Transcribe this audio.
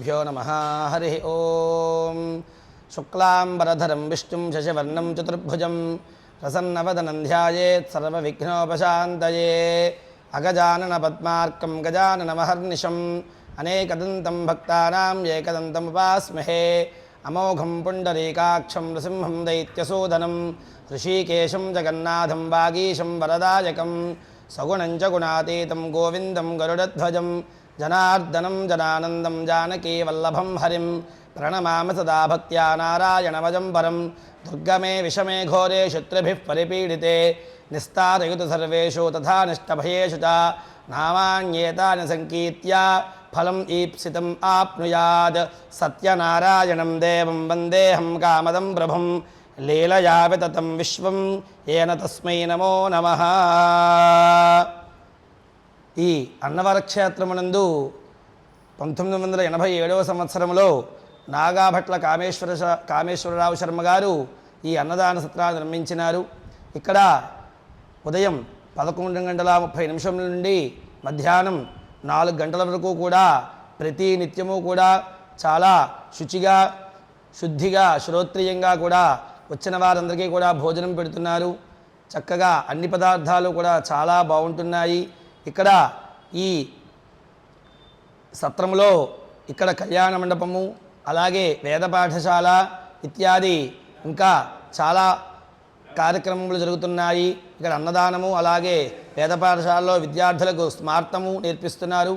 भ्यो नमः हरि ओम शुक्लांबरधरं विष्णुं शशिवर्णं चतुर्भुजं प्रसन्नवदनं ध्यायेत् सर्वविघ्नोपशान्तये अगजानन पद्मार्कं गजाननमहर्निशम् अनेकदन्तं भक्तानां एकदन्तमुपास्महे अमोघं पुण्डरीकाक्षं नृसिंहं दैत्यसूदनं ऋषिकेशं जगन्नाथं वागीशं वरदायकं सगुणं च गुणातीतं गोविन्दं गरुडध्वजं जनार्दनं जनानन्दं जानकी वल्लभं हरिं प्रणमामि सदा भक्त्या नारायणमजं परं दुर्गमे विषमे घोरे शत्रुभिः परिपीडिते निस्तारयतु सर्वेषु तथा निष्टभयेषु च नामान्येतानि संकीर्त्य फलम् ईप्सितम् आप्नुयात् सत्यनारायणं देवं वन्देऽहं कामदं प्रभुं लीलया विततं विश्वं येन तस्मै नमो नमः। ఈ అన్నవర క్షేత్రమునందు 1987వ సంవత్సరంలో నాగాభట్ల కామేశ్వరరావు శర్మ గారు ఈ అన్నదాన సత్రాన్ని నిర్మించినారు. ఇక్కడ ఉదయం 11:30 నుండి మధ్యాహ్నం 4 గంటల వరకు కూడా ప్రతి నిత్యము కూడా చాలా శుచిగా శుద్ధిగా శ్రోత్రియంగా కూడా వచ్చిన వారందరికీ కూడా భోజనం పెడుతున్నారు. చక్కగా అన్ని పదార్థాలు కూడా చాలా బాగుంటున్నాయి. ఇక్కడ ఈ సత్రంలో ఇక్కడ కళ్యాణ మండపము, అలాగే వేద పాఠశాల ఇత్యాది ఇంకా చాలా కార్యక్రమములు జరుగుతున్నాయి. ఇక్కడ అన్నదానము, అలాగే వేద పాఠశాలలో విద్యార్థులకు స్మార్తము నేర్పిస్తున్నారు.